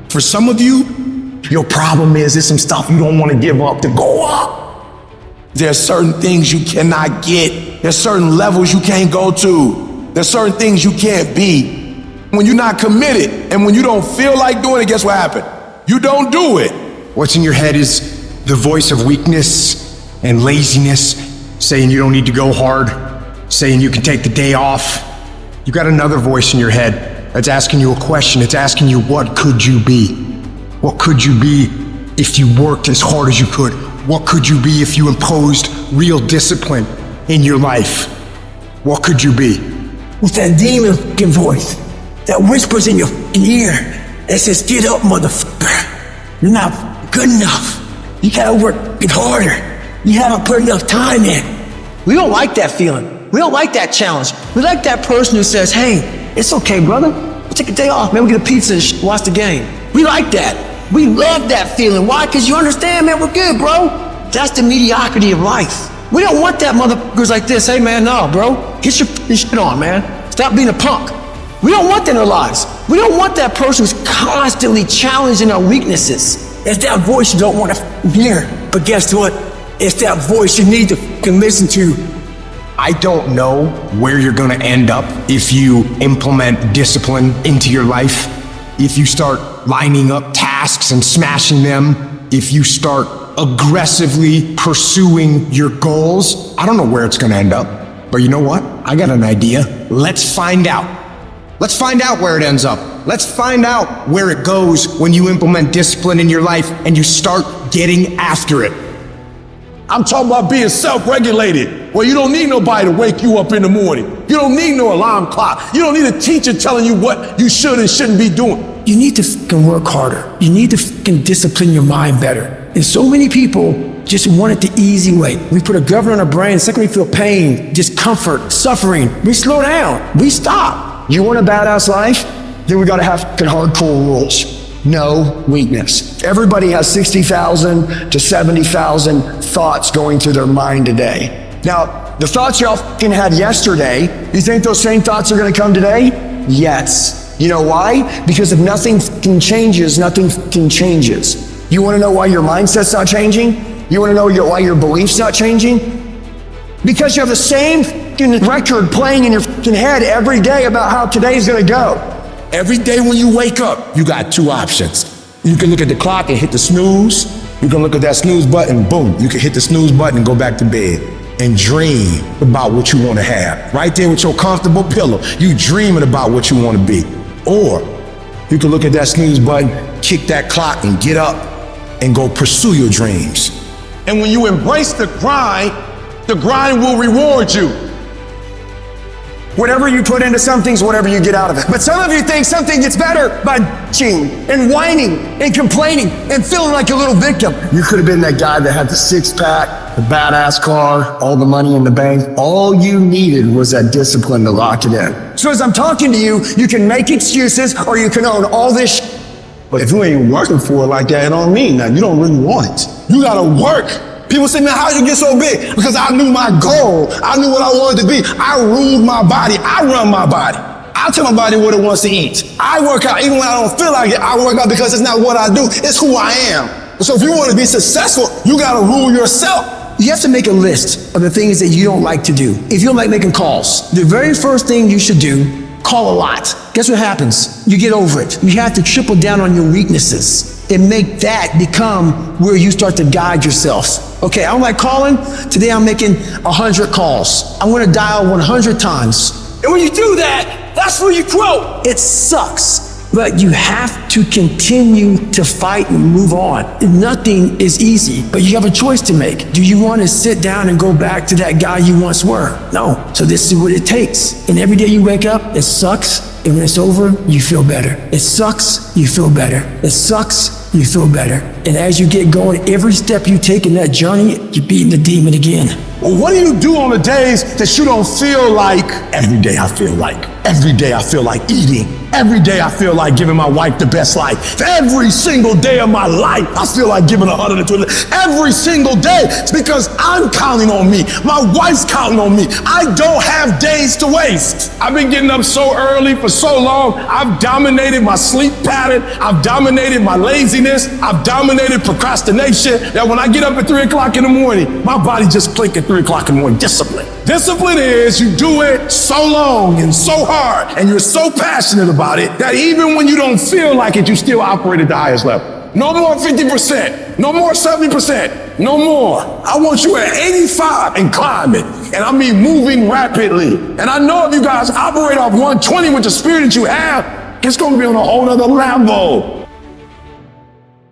For some of you, your problem is there's some stuff you don't want to give up to go up. There's certain things you cannot get. There's certain levels you can't go to. There's certain things you can't be. When you're not committed and when you don't feel like doing it, guess what happened? You don't do it. What's in your head is the voice of weakness and laziness, saying you don't need to go hard, saying you can take the day off. You got another voice in your head that's asking you a question. It's asking you, what could you be? What could you be if you worked as hard as you could? What could you be if you imposed real discipline in your life? What could you be? With that demon voice that whispers in your ear that says, get up, motherfucker. You're not good enough. You gotta work harder. You haven't put enough time in. We don't like that feeling. We don't like that challenge. We like that person who says, hey, it's okay, brother. We'll take a day off, man. We'll get a pizza and watch the game. We like that. We love that feeling. Why? Because you understand, man, we're good, bro. That's the mediocrity of life. We don't want that motherfuckers like this. Hey, man, no, bro. Get your shit on, man. Stop being a punk. We don't want that in our lives. We don't want that person who's constantly challenging our weaknesses. It's that voice you don't want to hear. But guess what? It's that voice you need to listen to. I don't know where you're gonna end up if you implement discipline into your life, if you start lining up tasks and smashing them, if you start aggressively pursuing your goals. I don't know where it's gonna end up, but you know what? I got an idea. Let's find out. Let's find out where it ends up. Let's find out where it goes when you implement discipline in your life and you start getting after it. I'm talking about being self-regulated, where you don't need nobody to wake you up in the morning. You don't need no alarm clock. You don't need a teacher telling you what you should and shouldn't be doing. You need to fucking work harder. You need to fucking discipline your mind better. And so many people just want it the easy way. We put a governor on our brain. The second we feel pain, discomfort, suffering, we slow down. We stop. You want a badass life? Then we gotta have fucking hardcore rules. No weakness. Everybody has 60,000 to 70,000 thoughts going through their mind a day. Now, the thoughts y'all fucking had yesterday, you think those same thoughts are gonna come today? Yes. You know why? Because if nothing fucking changes, nothing fucking changes. You wanna know why your mindset's not changing? You wanna know why your beliefs not changing? Because you have the same fucking record playing in your fucking head every day about how today's gonna go. Every day when you wake up, you got two options. You can look at the clock and hit the snooze. You can look at that snooze button, boom. You can hit the snooze button and go back to bed and dream about what you want to have. Right there with your comfortable pillow, you dreaming about what you want to be. Or you can look at that snooze button, kick that clock and get up and go pursue your dreams. And when you embrace the grind will reward you. Whatever you put into something's whatever you get out of it. But some of you think something gets better by bitching and whining and complaining and feeling like a little victim. You could have been that guy that had the six-pack, the badass car, all the money in the bank. All you needed was that discipline to lock it in. So as I'm talking to you, you can make excuses or you can own all this shit. But if you ain't working for it like that, it don't mean nothing. You don't really want it. You gotta work. People say, man, how did you get so big? Because I knew my goal. I knew what I wanted to be. I ruled my body. I run my body. I tell my body what it wants to eat. I work out even when I don't feel like it. I work out because it's not what I do. It's who I am. So if you want to be successful, you got to rule yourself. You have to make a list of the things that you don't like to do. If you don't like making calls, the very first thing you should do, call a lot. Guess what happens? You get over it. You have to triple down on your weaknesses and make that become where you start to guide yourself. Okay, I don't like calling. Today I'm making 100 calls. I'm gonna dial 100 times. And when you do that, that's where you grow. It sucks, but you have to continue to fight and move on. Nothing is easy, but you have a choice to make. Do you want to sit down and go back to that guy you once were? No. So this is what it takes. And every day you wake up, it sucks. And when it's over, you feel better. It sucks, you feel better. It sucks, you feel better. And as you get going, every step you take in that journey, you're beating the demon again. Well, what do you do on the days that you don't feel like, every day I feel like eating? Every day I feel like giving my wife the best life. Every single day of my life, I feel like giving 120. Every single day. It's because I'm counting on me. My wife's counting on me. I don't have days to waste. I've been getting up so early for so long. I've dominated my sleep pattern. I've dominated my laziness. I've dominated procrastination. That when I get up at 3 o'clock in the morning, my body just click at 3 o'clock in the morning. Discipline. Discipline is you do it so long and so hard and you're so passionate about it that even when you don't feel like it, you still operate at the highest level. No more 50%, no more 70%, no more. I want you at 85 and climbing. And I mean moving rapidly. And I know if you guys operate off 120 with the spirit that you have, it's gonna be on a whole nother level.